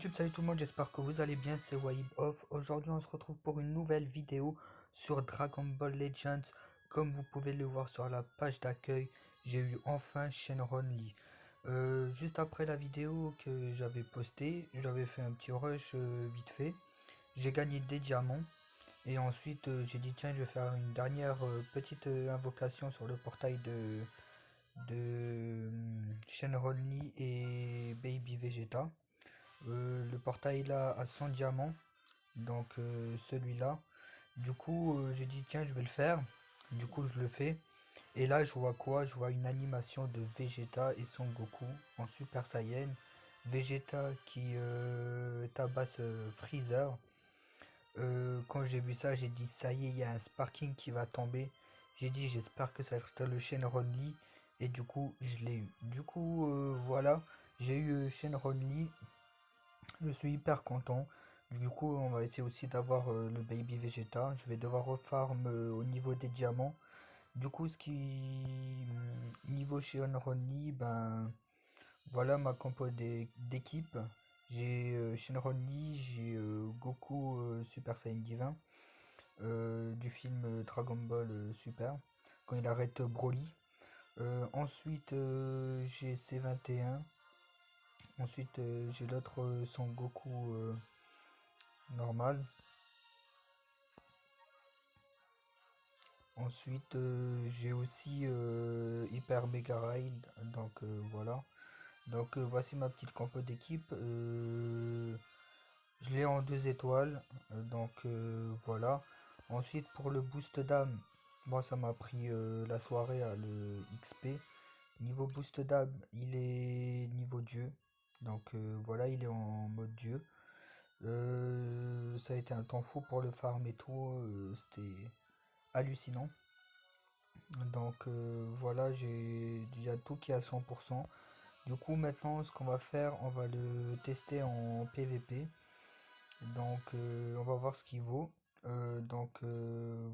YouTube, salut tout le monde, j'espère que vous allez bien, c'est Wahib Off. Aujourd'hui on se retrouve pour une nouvelle vidéo sur Dragon Ball Legends. Comme vous pouvez le voir sur la page d'accueil, j'ai eu enfin Shenron Lee. Juste après la vidéo que j'avais postée, j'avais fait un petit rush vite fait. J'ai gagné des diamants. Et ensuite j'ai dit tiens, je vais faire une dernière petite invocation sur le portail de Shenron Lee et Baby Vegeta. Le portail là a 100 diamants, donc celui-là. Du coup, j'ai dit tiens, je vais le faire. Du coup, je le fais. Et là, je vois quoi? Je vois une animation de Vegeta et Son Goku en Super Saiyan. Vegeta qui tabasse Freezer. Quand j'ai vu ça, j'ai dit ça y est, il y a un Sparking qui va tomber. J'ai dit j'espère que ça va être le Shenron Lee. Et du coup, je l'ai eu. Du coup, voilà, j'ai eu Shenron Lee. Je suis hyper content. Du coup, on va essayer aussi d'avoir le Baby Vegeta. Je vais devoir refarm au niveau des diamants. Du coup, niveau chez Onronly, ben voilà ma compo d'équipe. J'ai Shenronly, j'ai Goku Super Saiyan Divin du film Dragon Ball Super quand il arrête Broly. Ensuite, j'ai C21. Ensuite, j'ai l'autre Son Goku normal. Ensuite, j'ai aussi Hyper Mega Raid, donc voilà. Donc voici ma petite compo d'équipe. Je l'ai en 2 étoiles, donc voilà. Ensuite, pour le boost d'âme, moi ça m'a pris la soirée à le XP. Niveau boost d'âme, il est niveau Dieu, donc voilà, il est en mode Dieu. Ça a été un temps fou pour le farm et tout, c'était hallucinant. Donc voilà, il y a tout qui est à 100%. Du coup maintenant ce qu'on va faire, on va le tester en PVP. Donc on va voir ce qu'il vaut.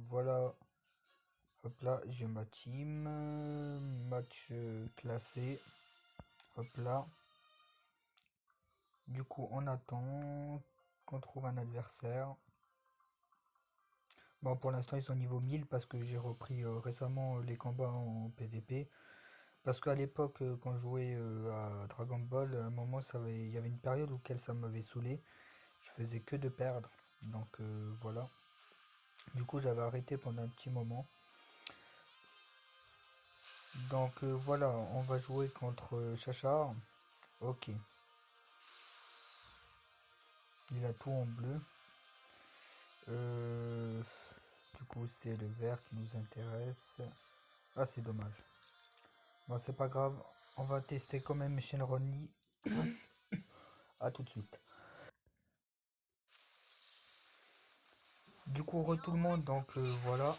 Voilà, hop là, j'ai ma team. Match classé. Hop là. Du coup on attend qu'on trouve un adversaire. Bon, pour l'instant ils sont niveau 1000 parce que j'ai repris récemment les combats en PVP. Parce qu'à l'époque, quand je jouais à Dragon Ball, à un moment, il y avait une période où ça m'avait saoulé. Je faisais que de perdre. Donc voilà. Du coup, j'avais arrêté pendant un petit moment. Donc voilà, on va jouer contre Chachar. Ok. Il a tout en bleu. Euh, du coup, c'est le vert qui nous intéresse. Ah, c'est dommage. Bon, c'est pas grave. On va tester quand même Shenron Lee. A tout de suite. Du coup, tout le monde, donc voilà.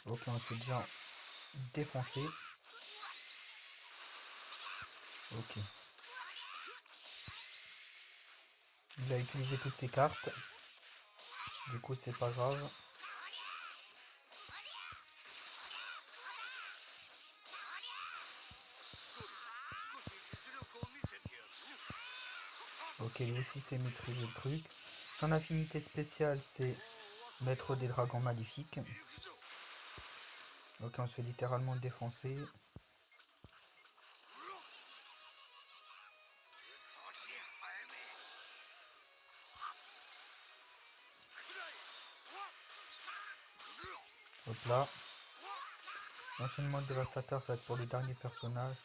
Ok, on se fait déjà défoncer. Ok. Il a utilisé toutes ses cartes. Du coup, c'est pas grave. Ok, lui aussi c'est maîtriser le truc. Son affinité spéciale, c'est mettre des dragons maléfiques. Ok, on se fait littéralement défoncer. Hop là. L'enchaînement dévastateur, ça va être pour le dernier personnage.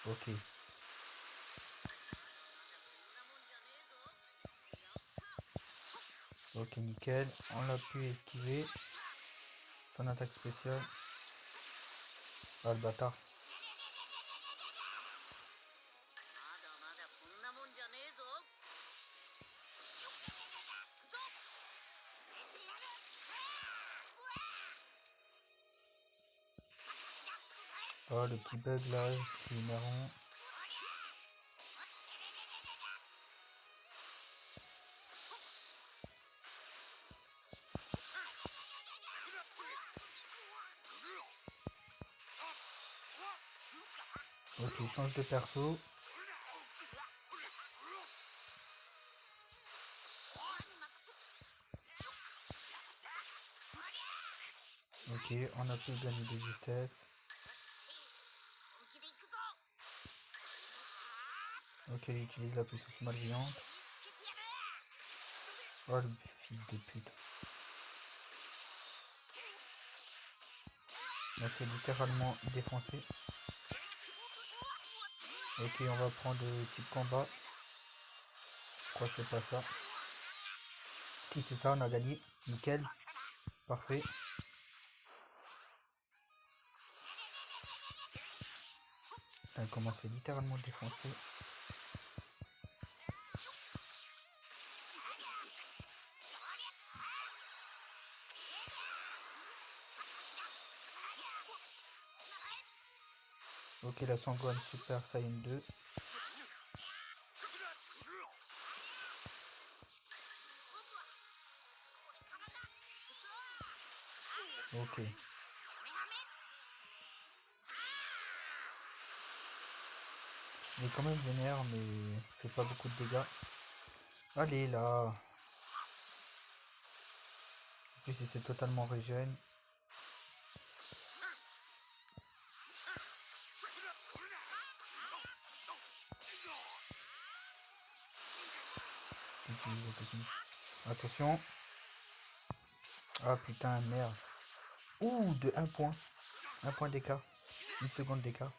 Ok. Ok, nickel. On l'a pu esquiver. Son attaque spéciale. Ah, le bâtard. Oh, le petit bug là, qui est marrant. Ok, change de perso. Ok, on a pu gagner de justesse. Ok, il utilise la puissance malveillante. Oh le fils de pute. On se fait littéralement défoncer. Ok, on va prendre type combat. Je crois que c'est pas ça. Si c'est ça, on a gagné. Nickel. Parfait. Putain, comment on se fait littéralement défoncer. Ok, la Sangwan Super Saiyan 2. Ok. Il est quand même vénère, mais il fait pas beaucoup de dégâts. Allez, là. En plus, il s'est totalement régène. Utilise la technique. Attention. Ah putain, merde. Ouh, de 1 point. 1 point d'écart. 1 seconde d'écart.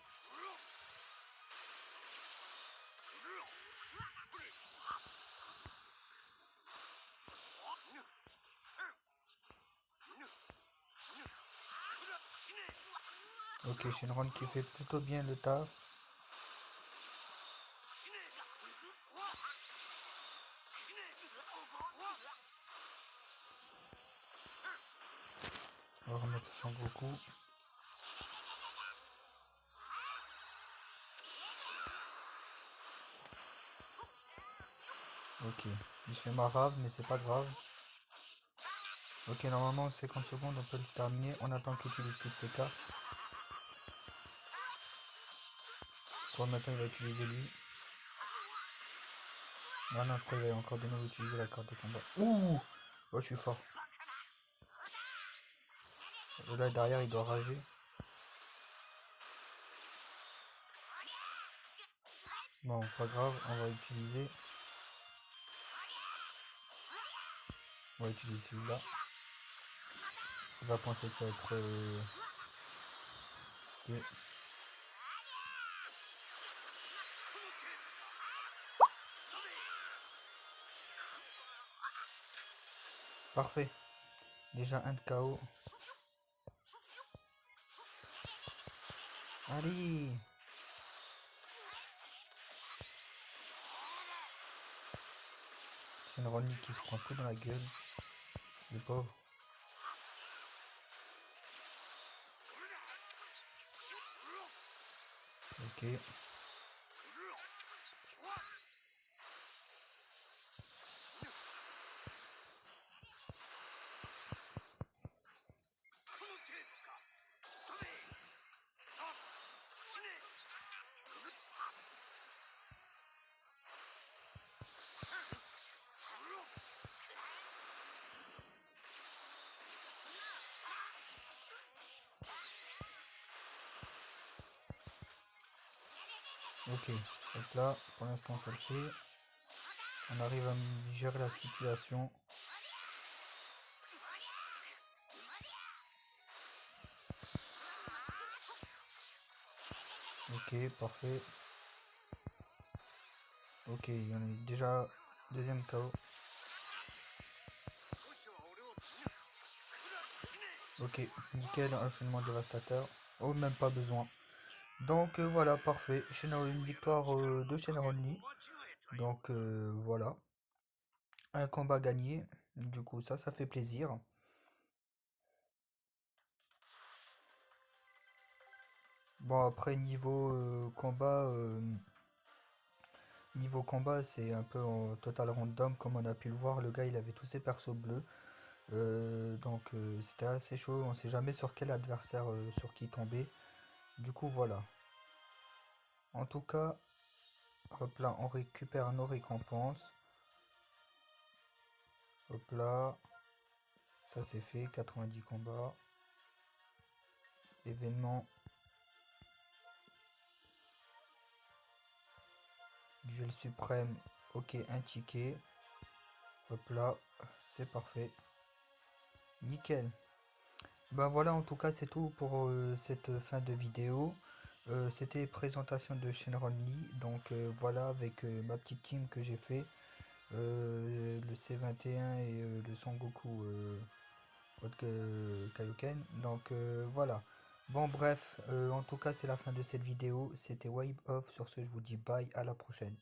Ok, Shenron qui fait plutôt bien le taf. On va remettre son Goku. Ok, il se fait marave, mais c'est pas grave. Ok, normalement 50 secondes, on peut le terminer. On attend qu'il utilise toutes ses cartes. Pour maintenant, il va utiliser lui. Ah non, je crois qu'il va encore de nouveau utiliser la carte de combat. Ouh! Oh, je suis fort. Là, derrière, il doit rager. Bon, pas grave, on va utiliser. On va utiliser celui-là. Il va penser que ça va être... ok. Parfait. Déjà un de KO. Allez! Une Ronnie qui se prend tout dans la gueule. Le pauvre. Ok. Ok. Donc là, pour l'instant, ça le fait. On arrive à gérer la situation. Ok, parfait. Ok, il y en a déjà deuxième KO. Ok, nickel, enchaînement dévastateur. Oh, même pas besoin. Donc voilà, parfait. Une victoire de Shenron Lee. Donc voilà. Un combat gagné. Du coup, ça fait plaisir. Bon, après, niveau combat, c'est un peu en total random. Comme on a pu le voir, le gars, il avait tous ses persos bleus. Donc c'était assez chaud. On sait jamais sur quel adversaire, sur qui tomber. Du coup, voilà. En tout cas, hop là, on récupère nos récompenses. Hop là. Ça c'est fait, 90 combats. événement, duel suprême, ok, un ticket, hop là, c'est parfait, nickel. Ben voilà, en tout cas, c'est tout pour cette fin de vidéo. C'était présentation de Shenron Lee, donc voilà, avec ma petite team que j'ai fait, le C21 et le Son Goku Kaioken. Donc voilà. Bon, bref, en tout cas, c'est la fin de cette vidéo. C'était Wipe Off. Sur ce, je vous dis bye, à la prochaine.